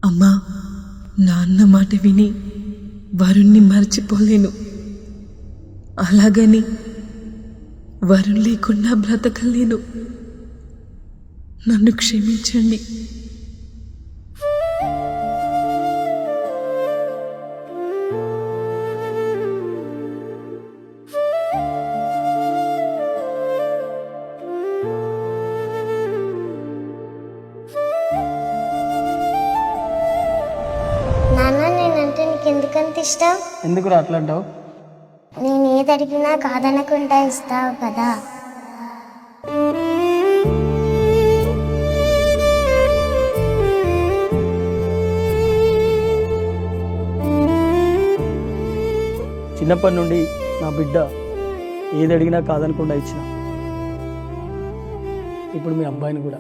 అమ్మా, నాన్న మాట విని వరుణ్ణి మర్చిపోలేను. అలాగని వరుణ్ లేకుండా బ్రతకలేను. నన్ను క్షమించండి. నాన్న, నేనంటే నీకు ఎందుకంత ఇష్టం? ఎందుకు అట్లాంటావు? నేను ఏది అడిగినా కాదనకుండా ఇస్తావు కదా. చిన్నప్పటి నుండి నా బిడ్డ ఏది అడిగినా కాదనకుండా ఇచ్చిన. ఇప్పుడు మీ అబ్బాయిని కూడా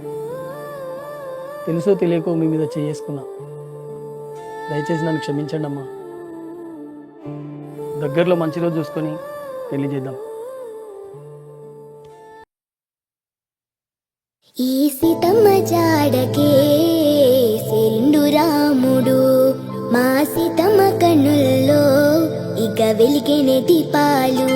తెలుసో తెలియకో మీ మీద చేసుకున్నా. దయచేసి నన్ను క్షమించండి అమ్మా. దగ్గరలో మంచి రోజు చూసుకొని పెళ్లి చేద్దాం. ఈ సీతమ్మ జాడకే సెండు రాముడు, మా సీతమ్మ కన్నుల్లో ఇక వెలిగేనే దీపాలు.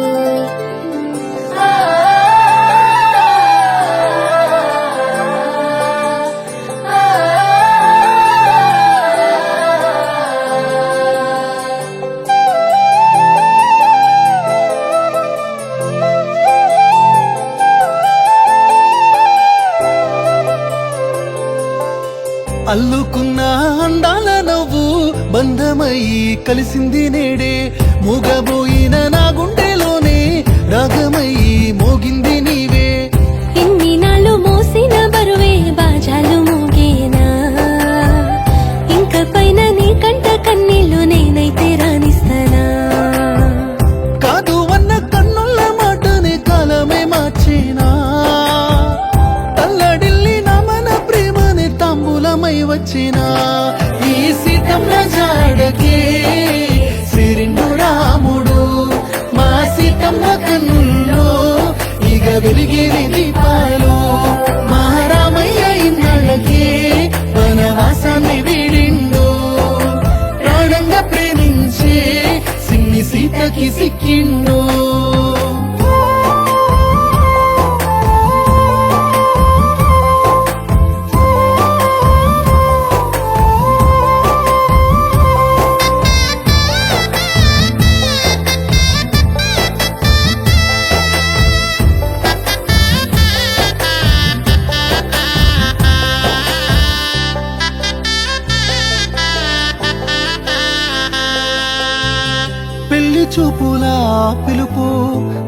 అల్లుకున్న అందాల నవ్వు బంధమయ్యి కలిసింది నేడే. మూగబోయిన నా గుండెలోనే రాగమయ్యి మోగింది నీవే. ఎన్ని నాళ్ళు మోసిన బరువే బాజాలు మోగేనా, ఇంక పైన నీ కంట కన్నీళ్లు నేనైతే రాణిస్తానా. కాదు అన్న కన్నుల మాటనే కాలమే మార్చేనా. తల్లడిల్లి నా మన ప్రేమని తాంబూలమై వచ్చినా. ఈ సీతమ్మ జాడకే శ్రీరెండు రాముడు, మా సీతమ్మ కన్నుల్లో ఇక వెలిగేది దీపాలు. మహారామయ్య ఇన్నాళ్ళకే వనవాసాన్ని వీడిండు. ప్రాణంగా ప్రేమించే సిన్ని సీతకి సిక్కిండు. పెళ్లి చూపుల పిలుపు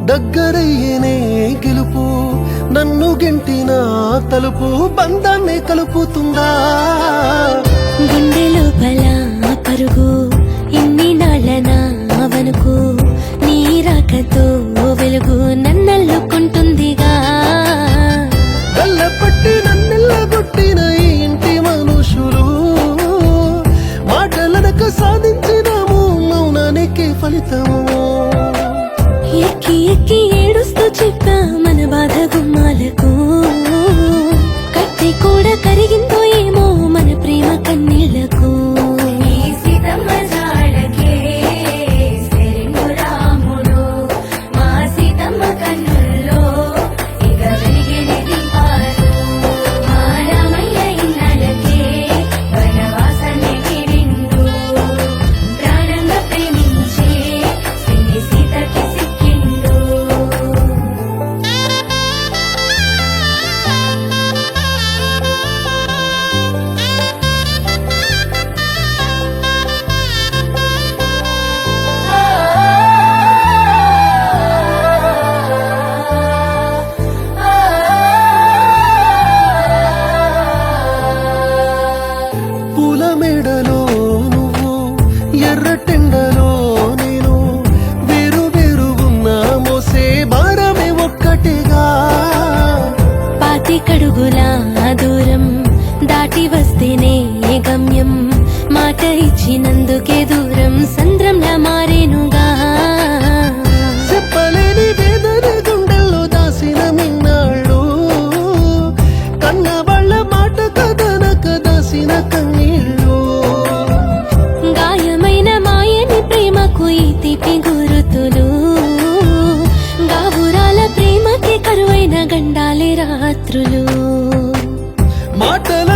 దగ్గరయ్యేనే గెలుపు. నన్ను గెంటిన తలుపు బంధాన్ని కలుపుతుందా. గుండె లోపల పరుగు ఇన్ని నాళ్ళ నా వనుకు, నీ రాకతో వెలుగు నన్నల్లుకుంటుందిగా. గల్లపట్టి నన్నెల్లగొట్టిన ఈ ఇంటి మనుషులు మాటలనక సాధించినాము మౌనానికి ఫలితము. ఎక్కి ఎక్కి ఏడుస్తూ చెప్పా మన బాధ గుమ్మాలకు, కట్టి కూడా కరిగిందో ఏమో మన ప్రేమ కన్నీళ్లకు. మెడలో నువ్వు ఎర్రటెండలో నేను, వేరు వేరు ఉన్న మోసే భారమే ఒక్కటిగా. పాతి కడుగుల దూరం దాటి వస్తేనే గమ్యం, మాట ఇచ్చినందుకే దూరం సంద్రంలా మారేనుగా. చెప్పలేని వేదన గుండెల్లో దాసిన మిన్నాళ్ళు, కన్న వాళ్ళ మాట కథనక దాసిన కన్నీళ్ళు. గండాలే రాత్రులు మాటల